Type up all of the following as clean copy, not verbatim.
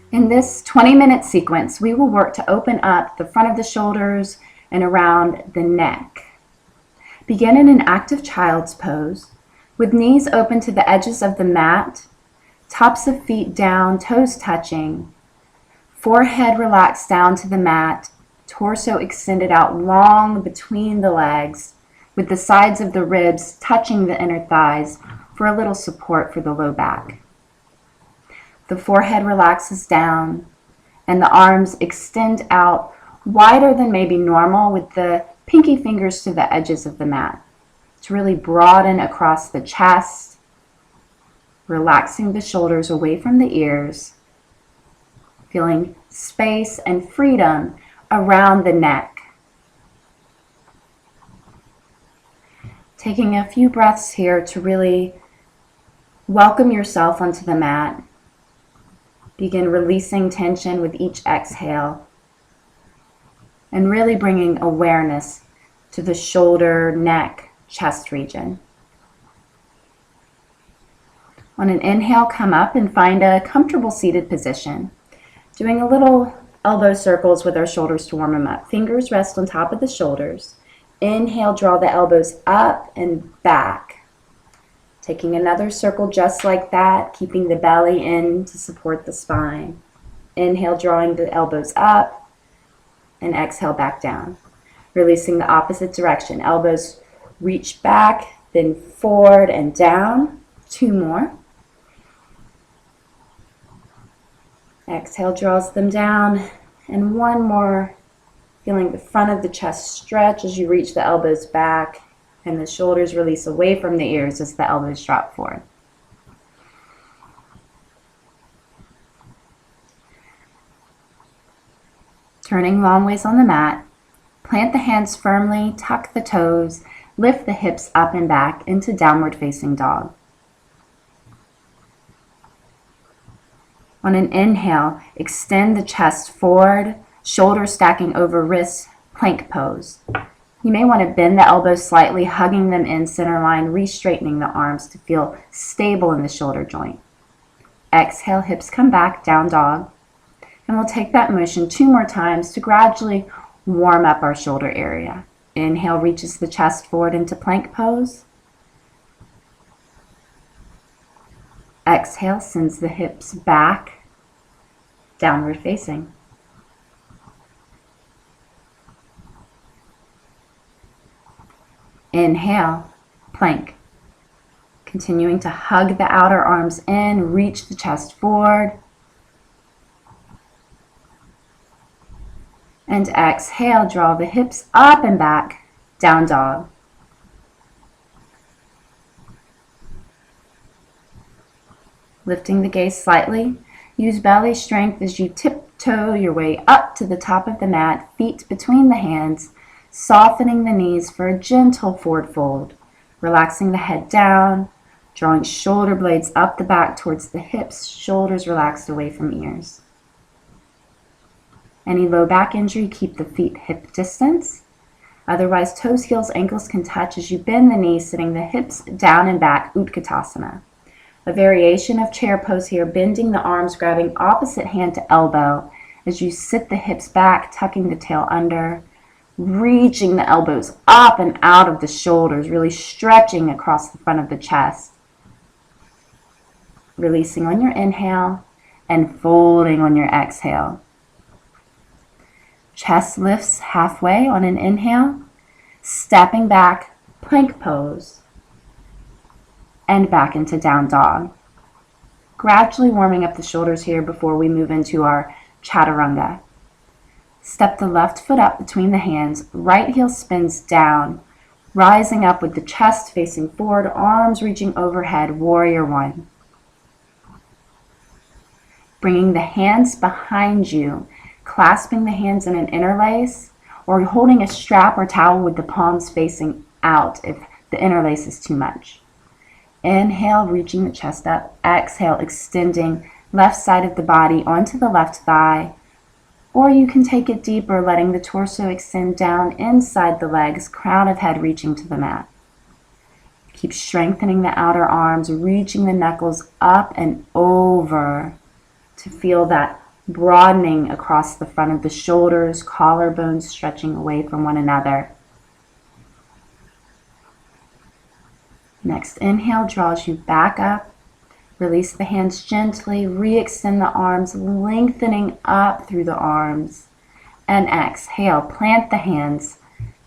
In this 20-minute sequence, we will work to open up the front of the shoulders and around the neck. Begin in an active child's pose, with knees open to the edges of the mat, tops of feet down, toes touching, forehead relaxed down to the mat, torso extended out long between the legs, with the sides of the ribs touching the inner thighs for a little support for the low back. The forehead relaxes down, and the arms extend out wider than maybe normal with the pinky fingers to the edges of the mat to really broaden across the chest, relaxing the shoulders away from the ears, feeling space and freedom around the neck. Taking a few breaths here to really welcome yourself onto the mat. Begin releasing tension with each exhale and really bringing awareness to the shoulder, neck, chest region. On an inhale, come up and find a comfortable seated position, doing a little elbow circles with our shoulders to warm them up. Fingers rest on top of the shoulders. Inhale, draw the elbows up and back. Taking another circle just like that, keeping the belly in to support the spine. Inhale, drawing the elbows up, and exhale back down. Releasing the opposite direction. Elbows reach back, then forward and down. 2 more. Exhale, draws them down, and 1 more. Feeling the front of the chest stretch as you reach the elbows back, and the shoulders release away from the ears as the elbows drop forward. Turning long ways on the mat, plant the hands firmly, tuck the toes, lift the hips up and back into downward facing dog. On an inhale, extend the chest forward, shoulders stacking over wrists, plank pose. You may want to bend the elbows slightly, hugging them in center line, re-straightening the arms to feel stable in the shoulder joint. Exhale, hips come back, down dog. And we'll take that motion 2 more times to gradually warm up our shoulder area. Inhale reaches the chest forward into plank pose. Exhale sends the hips back, downward facing. Inhale, plank. Continuing to hug the outer arms in, reach the chest forward. And exhale, draw the hips up and back, down dog. Lifting the gaze slightly, use belly strength as you tiptoe your way up to the top of the mat, feet between the hands, softening the knees for a gentle forward fold, relaxing the head down, drawing shoulder blades up the back towards the hips, shoulders relaxed away from ears. Any low back injury, keep the feet hip distance. Otherwise, toes, heels, ankles can touch as you bend the knees, sitting the hips down and back, Utkatasana. A variation of chair pose here, bending the arms, grabbing opposite hand to elbow as you sit the hips back, tucking the tail under, reaching the elbows up and out of the shoulders, really stretching across the front of the chest. Releasing on your inhale and folding on your exhale. Chest lifts halfway on an inhale, stepping back, plank pose, and back into down dog. Gradually warming up the shoulders here before we move into our chaturanga. Step the left foot up between the hands, right heel spins down, rising up with the chest facing forward, arms reaching overhead, warrior 1. Bringing the hands behind you, clasping the hands in an interlace, or holding a strap or towel with the palms facing out if the interlace is too much. Inhale, reaching the chest up. Exhale, extending left side of the body onto the left thigh. Or you can take it deeper, letting the torso extend down inside the legs, crown of head reaching to the mat. Keep strengthening the outer arms, reaching the knuckles up and over to feel that broadening across the front of the shoulders, collarbones stretching away from one another. Next inhale draws you back up. Release the hands gently, re-extend the arms, lengthening up through the arms. And exhale, plant the hands,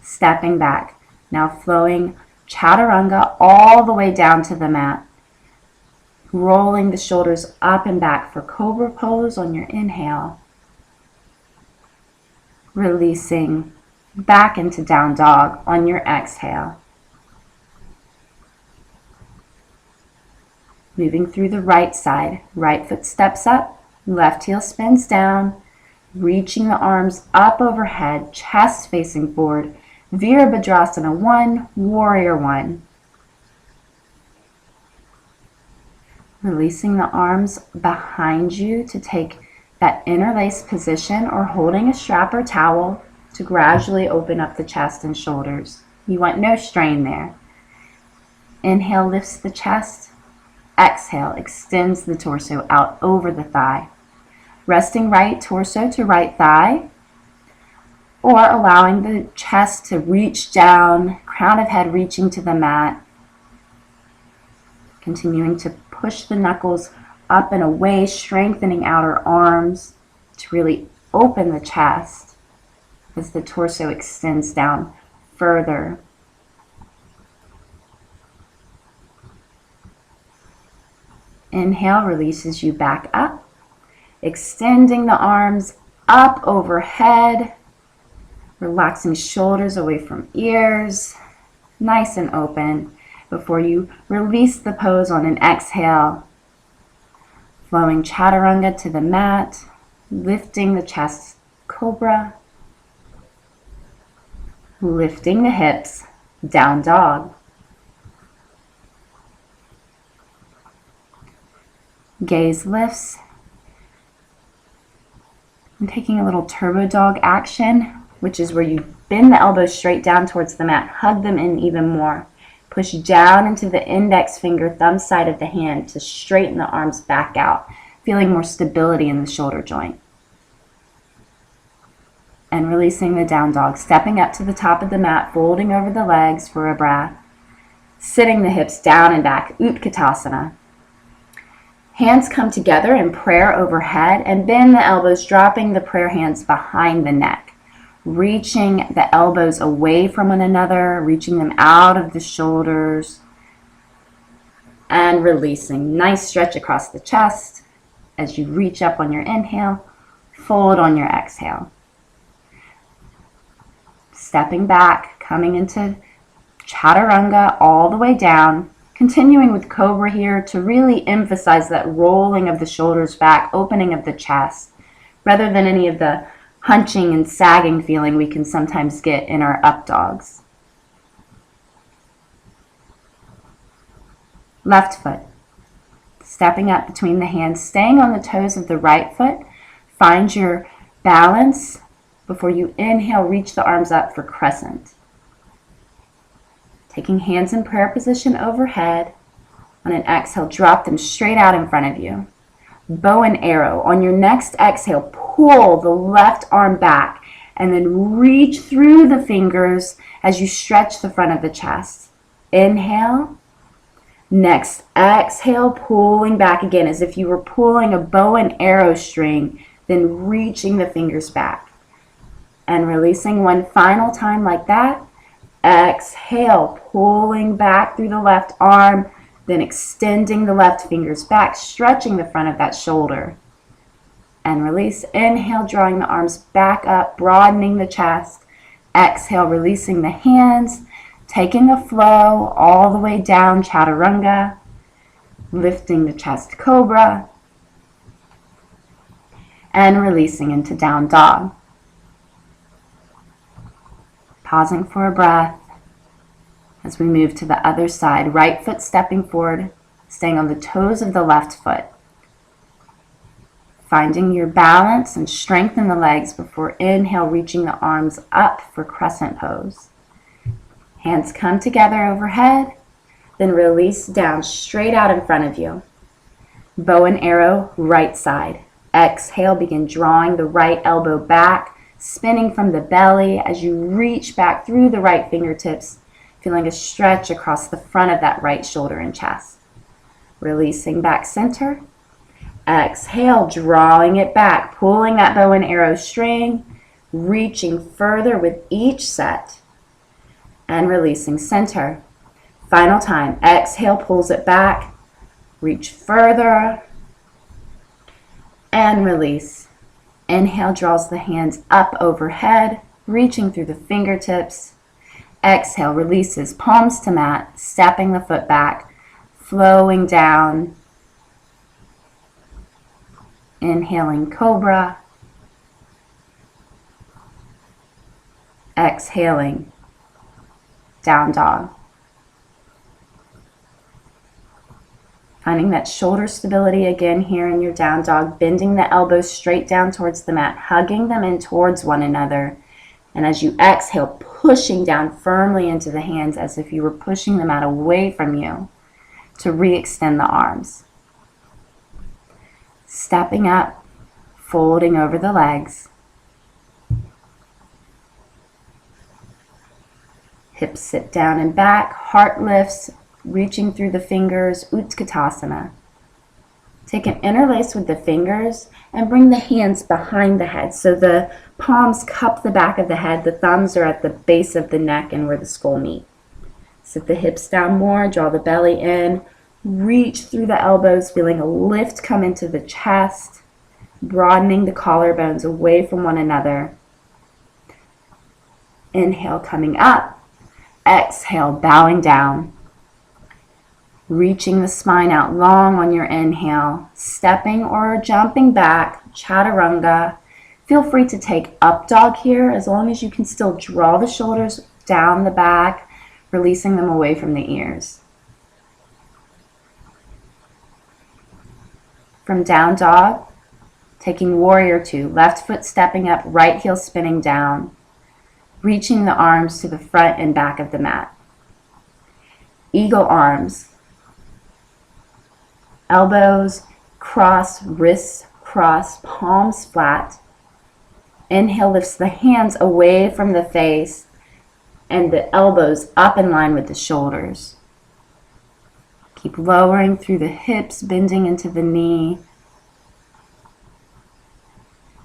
stepping back. Now flowing chaturanga all the way down to the mat. Rolling the shoulders up and back for cobra pose on your inhale. Releasing back into down dog on your exhale. Moving through the right side, right foot steps up, left heel spins down, reaching the arms up overhead, chest facing forward. Virabhadrasana 1, Warrior 1. Releasing the arms behind you to take that interlaced position or holding a strap or towel to gradually open up the chest and shoulders. You want no strain there. Inhale lifts the chest. Exhale extends the torso out over the thigh. Resting right torso to right thigh, or allowing the chest to reach down, crown of head reaching to the mat. Continuing to push the knuckles up and away, strengthening outer arms to really open the chest as the torso extends down further. Inhale releases you back up, extending the arms up overhead, relaxing shoulders away from ears, nice and open before you release the pose on an exhale. Flowing chaturanga to the mat, lifting the chest, cobra, lifting the hips, down dog. Gaze lifts. And taking a little turbo dog action, which is where you bend the elbows straight down towards the mat, hug them in even more. Push down into the index finger, thumb side of the hand to straighten the arms back out, feeling more stability in the shoulder joint. And releasing the down dog, stepping up to the top of the mat, folding over the legs for a breath, sitting the hips down and back, Utkatasana. Hands come together in prayer overhead and bend the elbows, dropping the prayer hands behind the neck. Reaching the elbows away from one another, reaching them out of the shoulders, and releasing. Nice stretch across the chest as you reach up on your inhale, fold on your exhale. Stepping back, coming into chaturanga all the way down. Continuing with cobra here to really emphasize that rolling of the shoulders back, opening of the chest, rather than any of the hunching and sagging feeling we can sometimes get in our up dogs. Left foot, stepping up between the hands, staying on the toes of the right foot. Find your balance before you inhale, reach the arms up for crescent. Taking hands in prayer position overhead. On an exhale, drop them straight out in front of you. Bow and arrow. On your next exhale, pull the left arm back and then reach through the fingers as you stretch the front of the chest. Inhale. Next, exhale, pulling back again as if you were pulling a bow and arrow string, then reaching the fingers back. And releasing one final time like that. Exhale, pulling back through the left arm, then extending the left fingers back, stretching the front of that shoulder. And release. Inhale, drawing the arms back up, broadening the chest. Exhale, releasing the hands, taking a flow all the way down, chaturanga, lifting the chest, cobra, and releasing into down dog. Pausing for a breath as we move to the other side. Right foot stepping forward, staying on the toes of the left foot. Finding your balance and strengthen the legs before inhale, reaching the arms up for crescent pose. Hands come together overhead, then release down straight out in front of you. Bow and arrow, right side. Exhale, begin drawing the right elbow back, spinning from the belly as you reach back through the right fingertips, feeling a stretch across the front of that right shoulder and chest. Releasing back center. Exhale, drawing it back, pulling that bow and arrow string, reaching further with each set, and releasing center. Final time. Exhale, pulls it back, reach further, and release. Inhale, draws the hands up overhead, reaching through the fingertips. Exhale, releases, palms to mat, stepping the foot back, flowing down. Inhaling, cobra. Exhaling, down dog. Finding that shoulder stability again here in your down dog, bending the elbows straight down towards the mat, hugging them in towards one another. And as you exhale, pushing down firmly into the hands as if you were pushing the mat away from you to re-extend the arms. Stepping up, folding over the legs. Hips sit down and back, heart lifts, reaching through the fingers, Utkatasana. Take an interlace with the fingers and bring the hands behind the head. So the palms cup the back of the head, the thumbs are at the base of the neck and where the skull meet. Sit the hips down more, draw the belly in, reach through the elbows, feeling a lift come into the chest, broadening the collarbones away from one another. Inhale, coming up. Exhale, bowing down. Reaching the spine out long on your inhale, stepping or jumping back, chaturanga. Feel free to take up dog here as long as you can still draw the shoulders down the back, releasing them away from the ears. From down dog, taking warrior two, left foot stepping up, right heel spinning down, reaching the arms to the front and back of the mat. Eagle arms. Elbows cross, wrists cross, palms flat. Inhale lifts the hands away from the face and the elbows up in line with the shoulders. Keep lowering through the hips, bending into the knee.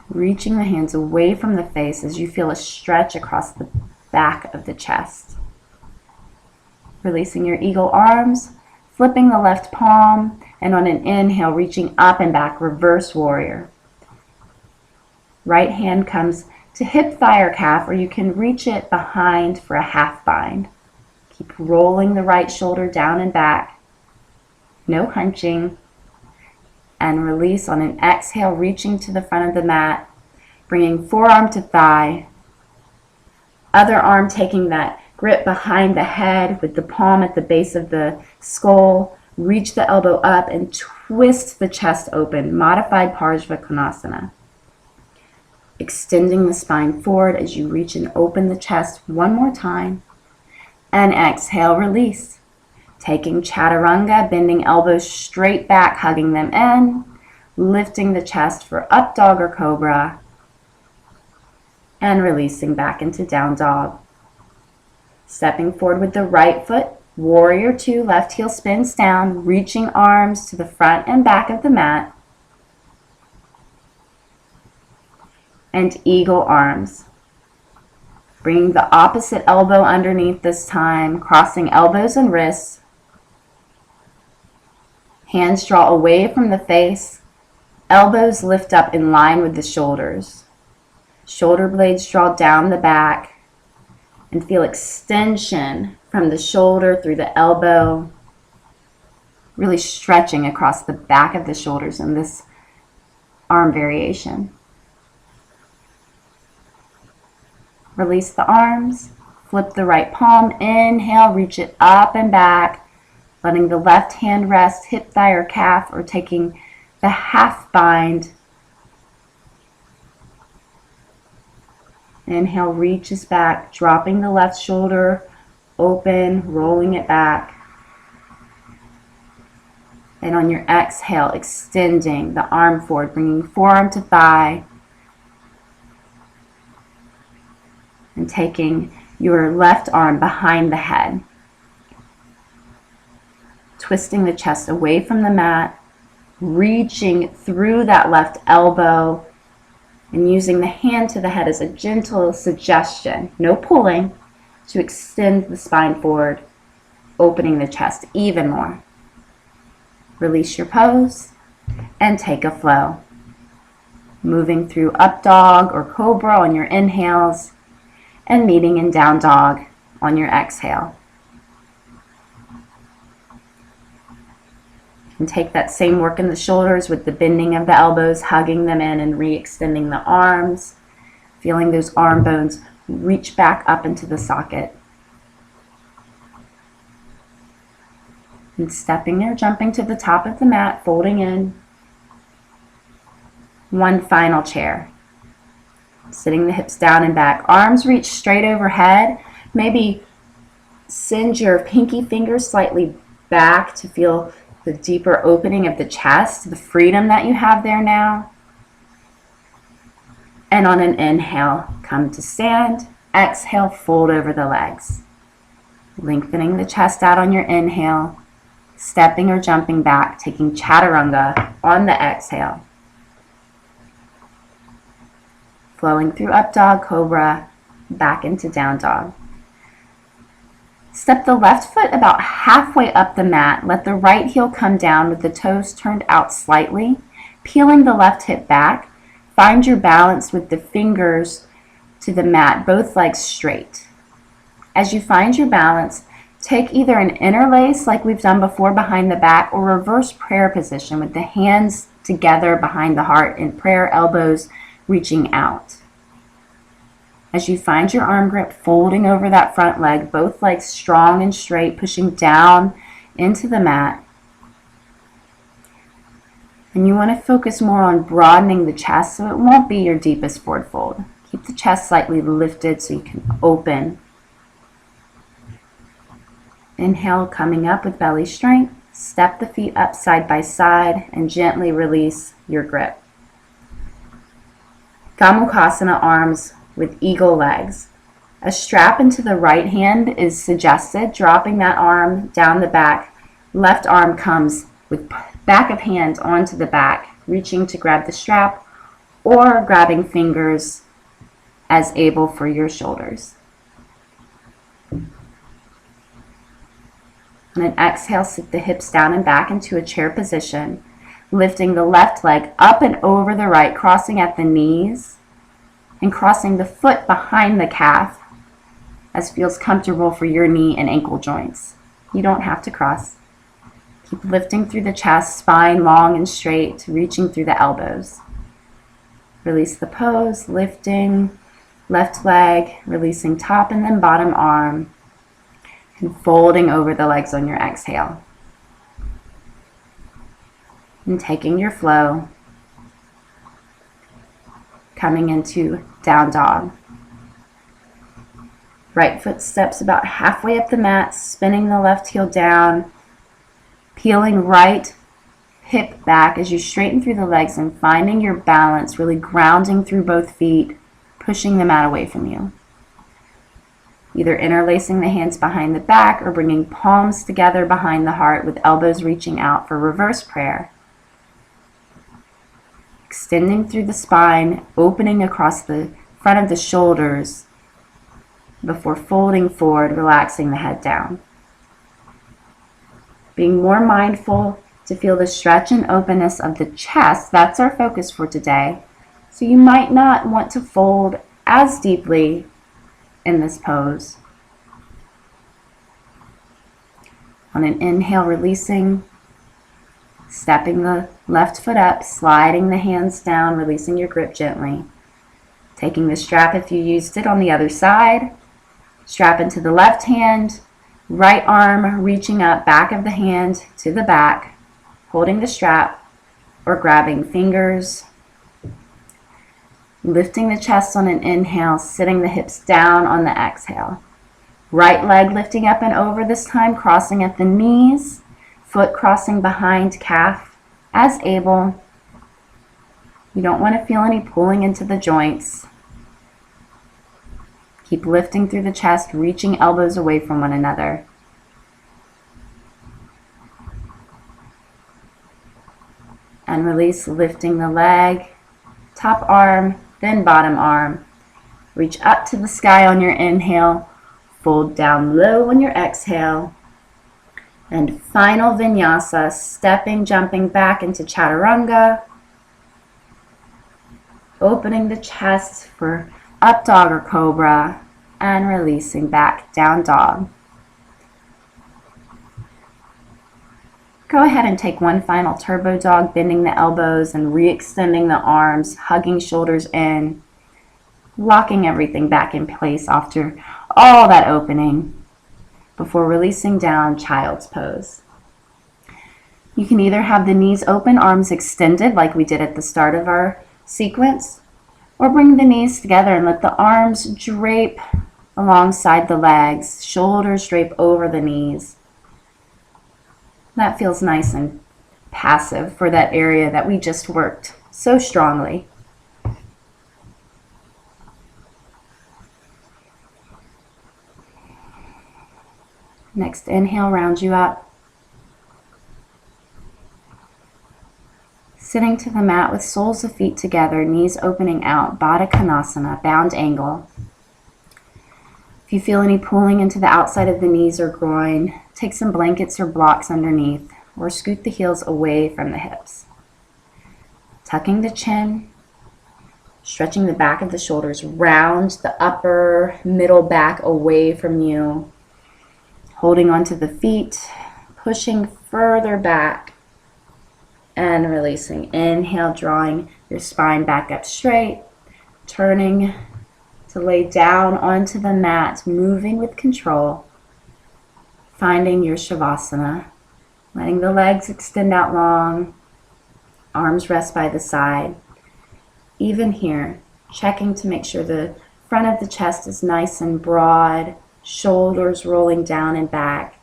Reaching the hands away from the face as you feel a stretch across the back of the chest. Releasing your eagle arms, flipping the left palm, and on an inhale, reaching up and back, reverse warrior. Right hand comes to hip, thigh, or calf, or you can reach it behind for a half bind. Keep rolling the right shoulder down and back. No hunching. And release on an exhale, reaching to the front of the mat, bringing forearm to thigh. Other arm taking that grip behind the head with the palm at the base of the skull. Reach the elbow up and twist the chest open, modified Parsva Konasana. Extending the spine forward as you reach and open the chest one more time. And exhale, release. Taking chaturanga, bending elbows straight back, hugging them in. Lifting the chest for up dog or cobra. And releasing back into down dog. Stepping forward with the right foot. Warrior two, left heel spins down, reaching arms to the front and back of the mat. And eagle arms. Bring the opposite elbow underneath this time, crossing elbows and wrists. Hands draw away from the face. Elbows lift up in line with the shoulders. Shoulder blades draw down the back. And feel extension from the shoulder through the elbow, really stretching across the back of the shoulders in this arm variation. Release the arms, flip the right palm, inhale, reach it up and back, letting the left hand rest, hip, thigh, or calf, or taking the half bind. Inhale, reaches back, dropping the left shoulder open, rolling it back. And on your exhale, extending the arm forward, bringing forearm to thigh, and taking your left arm behind the head, twisting the chest away from the mat, reaching through that left elbow, and using the hand to the head as a gentle suggestion, no pulling, to extend the spine forward, opening the chest even more. Release your pose and take a flow. Moving through up dog or cobra on your inhales and meeting in down dog on your exhale. And take that same work in the shoulders with the bending of the elbows, hugging them in and re-extending the arms, feeling those arm bones reach back up into the socket. And stepping or jumping to the top of the mat, folding in. One final chair. Sitting the hips down and back. Arms reach straight overhead. Maybe send your pinky fingers slightly back to feel the deeper opening of the chest, the freedom that you have there now. And on an inhale, come to stand. Exhale, fold over the legs. Lengthening the chest out on your inhale. Stepping or jumping back, taking chaturanga on the exhale. Flowing through up dog, cobra, back into down dog. Step the left foot about halfway up the mat. Let the right heel come down with the toes turned out slightly. Peeling the left hip back. Find your balance with the fingers to the mat, both legs straight. As you find your balance, take either an interlace like we've done before behind the back or reverse prayer position with the hands together behind the heart in prayer, elbows reaching out. As you find your arm grip, folding over that front leg, both legs strong and straight, pushing down into the mat. And you want to focus more on broadening the chest so it won't be your deepest forward fold. Keep the chest slightly lifted so you can open. Inhale, coming up with belly strength. Step the feet up side by side and gently release your grip. Gomukhasana arms with eagle legs. A strap into the right hand is suggested, dropping that arm down the back. Left arm comes with back of hand onto the back, reaching to grab the strap or grabbing fingers as able for your shoulders. On an exhale, sit the hips down and back into a chair position, lifting the left leg up and over the right, crossing at the knees, and crossing the foot behind the calf as feels comfortable for your knee and ankle joints. You don't have to cross. Keep lifting through the chest, spine long and straight, reaching through the elbows. Release the pose, lifting left leg, releasing top and then bottom arm, and folding over the legs on your exhale. And taking your flow, coming into down dog. Right foot steps about halfway up the mat, spinning the left heel down, peeling right hip back as you straighten through the legs and finding your balance, really grounding through both feet, pushing the mat away from you. Either interlacing the hands behind the back or bringing palms together behind the heart with elbows reaching out for reverse prayer. Extending through the spine, opening across the front of the shoulders before folding forward, relaxing the head down. Being more mindful to feel the stretch and openness of the chest, that's our focus for today. So you might not want to fold as deeply in this pose. On an inhale, releasing, stepping the left foot up, sliding the hands down, releasing your grip gently. Taking the strap if you used it on the other side, strap into the left hand, right arm reaching up, back of the hand to the back, holding the strap or grabbing fingers. Lifting the chest on an inhale, sitting the hips down on the exhale. Right leg lifting up and over this time, crossing at the knees, foot crossing behind calf as able. You don't want to feel any pulling into the joints. Keep lifting through the chest, reaching elbows away from one another. And release, lifting the leg, top arm, then bottom arm. Reach up to the sky on your inhale, fold down low on your exhale. And final vinyasa, stepping, jumping back into chaturanga. Opening the chest for up dog or cobra, and releasing back, down dog. Go ahead and take one final turbo dog, bending the elbows and re-extending the arms, hugging shoulders in, locking everything back in place after all that opening before releasing down, child's pose. You can either have the knees open, arms extended like we did at the start of our sequence, or bring the knees together and let the arms drape alongside the legs, shoulders drape over the knees. That feels nice and passive for that area that we just worked so strongly. Next inhale, round you up. Sitting to the mat with soles of feet together, knees opening out, Baddha Konasana, bound angle. If you feel any pulling into the outside of the knees or groin, take some blankets or blocks underneath, or scoot the heels away from the hips. Tucking the chin, stretching the back of the shoulders, round the upper middle back away from you. Holding onto the feet, pushing further back, and releasing. Inhale, drawing your spine back up straight, turning to lay down onto the mat, moving with control, finding your Shavasana, letting the legs extend out long, arms rest by the side. Even here, checking to make sure the front of the chest is nice and broad, shoulders rolling down and back,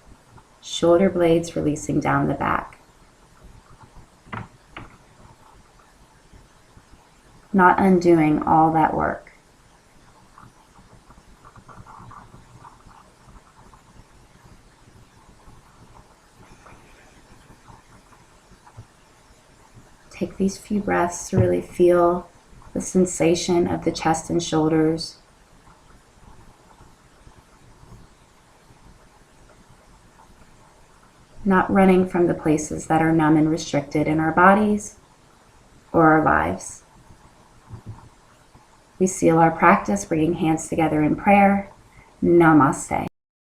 shoulder blades releasing down the back. Not undoing all that work. Take these few breaths to really feel the sensation of the chest and shoulders. Not running from the places that are numb and restricted in our bodies or our lives. We seal our practice, bringing hands together in prayer. Namaste.